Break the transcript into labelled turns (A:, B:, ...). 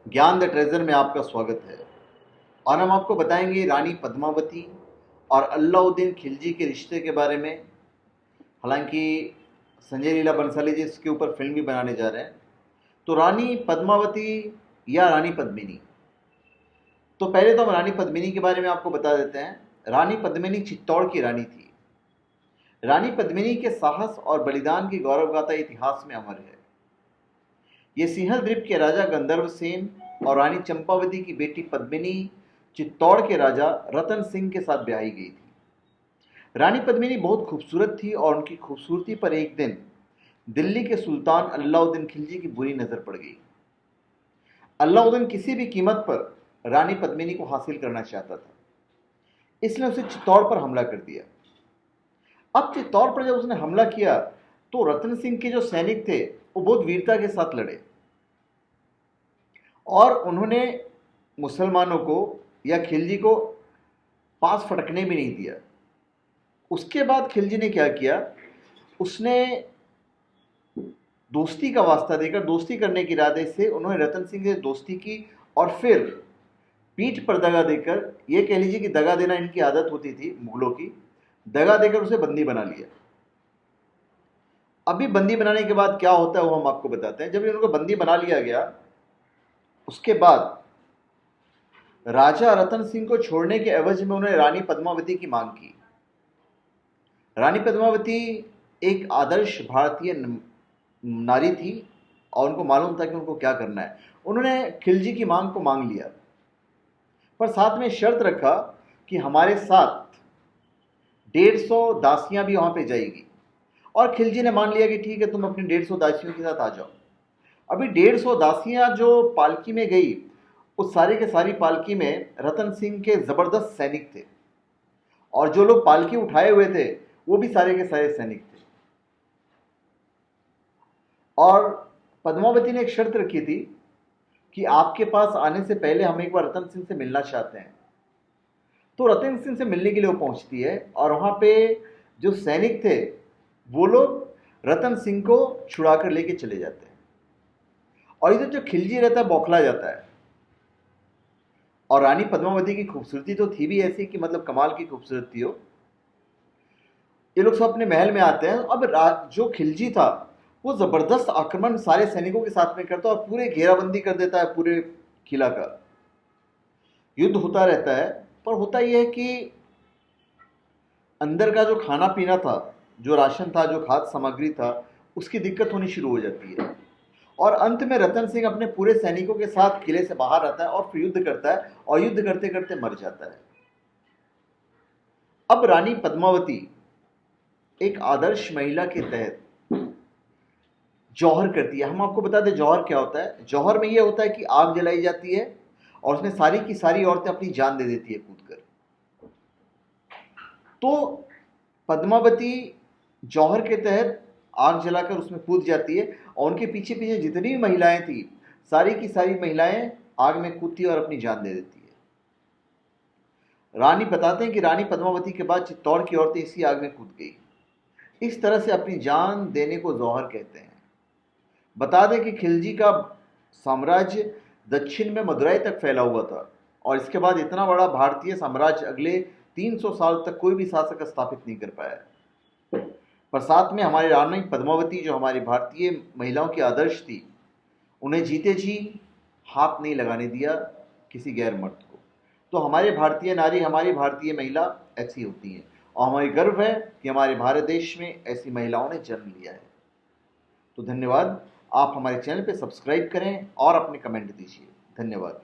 A: ज्ञान the treasure में आपका स्वागत है। और हम आपको बताएंगे रानी पद्मावती और अलाउद्दीन खिलजी के रिश्ते के बारे में। हालांकि संजय लीला बंसाली जी इसके ऊपर फिल्म भी बनाने जा रहे हैं। तो रानी पद्मावती या रानी पद्मिनी, तो पहले तो हम रानी पद्मिनी के बारे में आपको बता देते हैं। रानी पद्मिनी चित्तौड़ की रानी थी। रानी पद्मिनी के साहस और बलिदान की गौरवगाथा इतिहास में अमर है। ये सिंहल द्वीप के राजा गंधर्व सेन और रानी चंपावती की बेटी पद्मिनी चित्तौड़ के राजा रतन सिंह के साथ ब्याही गई थी। रानी पद्मिनी बहुत खूबसूरत थी और उनकी खूबसूरती पर एक दिन दिल्ली के सुल्तान अलाउद्दीन खिलजी की बुरी नजर पड़ गई। अलाउद्दीन किसी भी कीमत पर रानी पद्मिनी को हासिल करना चाहता था, इसलिए उसे चित्तौड़ पर हमला कर दिया। अब चित्तौड़ पर जब उसने हमला किया तो रतन सिंह के जो सैनिक थे वो बहुत वीरता के साथ लड़े और उन्होंने मुसलमानों को या खिलजी को पास फटकने भी नहीं दिया। उसके बाद खिलजी ने क्या किया, उसने दोस्ती का वास्ता देकर, दोस्ती करने के इरादे से उन्होंने रतन सिंह से दोस्ती की और फिर पीठ पर दगा देकर, यह कह लीजिए कि दगा देना इनकी आदत होती थी मुगलों की, दगा देकर उसे बंदी बना लिया। अभी बंदी बनाने के बाद क्या होता है वो हम आपको बताते हैं। जब उनको बंदी बना लिया गया, उसके बाद राजा रतन सिंह को छोड़ने के एवज में उन्होंने रानी पद्मावती की मांग की। रानी पद्मावती एक आदर्श भारतीय नारी थी और उनको मालूम था कि उनको क्या करना है। उन्होंने खिलजी की मांग को मांग लिया, पर साथ में शर्त रखा कि हमारे साथ 150 दासियां भी वहां पे जाएगी। और खिलजी ने मान लिया कि ठीक है, तुम अपनी 150 दासियों के साथ आ जाओ। अभी 150 दासियां जो पालकी में गई, उस सारी के सारी पालकी में रतन सिंह के जबरदस्त सैनिक थे और जो लोग पालकी उठाए हुए थे वो भी सारे के सारे सैनिक थे। और पद्मावती ने एक शर्त रखी थी कि आपके पास आने से पहले हम एक बार रतन सिंह से मिलना चाहते हैं। तो रतन सिंह से मिलने के लिए वो पहुंचती है और वहां पे जो सैनिक थे वो लोग रतन सिंह को छुड़ा कर लेके चले जाते हैं। और इधर जो खिलजी रहता है बौखला जाता है। और रानी पद्मावती की खूबसूरती तो थी भी ऐसी कि मतलब कमाल की खूबसूरत थी वो। ये लोग सब अपने महल में आते हैं। अब जो खिलजी था वो जबरदस्त आक्रमण सारे सैनिकों के साथ में करता है और पूरे घेराबंदी कर देता है पूरे किला का। युद्ध होता रहता है, पर होता यह है कि अंदर का जो खाना पीना था, जो राशन था, जो खाद्य सामग्री था, उसकी दिक्कत होनी शुरू हो जाती है। और अंत में रतन सिंह अपने पूरे सैनिकों के साथ किले से बाहर आता है और फिर युद्ध करता है और युद्ध करते करते मर जाता है। अब रानी पद्मावती एक आदर्श महिला के तहत जौहर करती है। हम आपको बता दें जौहर क्या होता है। जौहर में यह होता है कि आग जलाई जाती है और उसमें सारी की सारी औरतें अपनी जान दे देती है कूदकर। तो पद्मावती जौहर के तहत आग जलाकर उसमें कूद जाती है और उनके पीछे पीछे जितनी भी महिलाएं थी, सारी की सारी महिलाएं आग में कूदती और अपनी जान दे देती है। रानी बताते हैं कि रानी पद्मावती के बाद चित्तौड़ की औरतें इसी आग में कूद गई। इस तरह से अपनी जान देने को जौहर कहते हैं। बता दें कि खिलजी का साम्राज्य दक्षिण में मदुरई तक फैला हुआ था और इसके बाद इतना बड़ा भारतीय साम्राज्य अगले 300 साल तक कोई भी शासक स्थापित नहीं कर पाया। पर साथ में हमारी रानी पद्मावती, जो हमारी भारतीय महिलाओं की आदर्श थी, उन्हें जीते जी हाथ नहीं लगाने दिया किसी गैर मर्द को। तो हमारे भारतीय नारी, हमारी भारतीय महिला ऐसी होती हैं और हमें गर्व है कि हमारे भारत देश में ऐसी महिलाओं ने जन्म लिया है। तो धन्यवाद। आप हमारे चैनल पे सब्सक्राइब करें और अपने कमेंट दीजिए। धन्यवाद।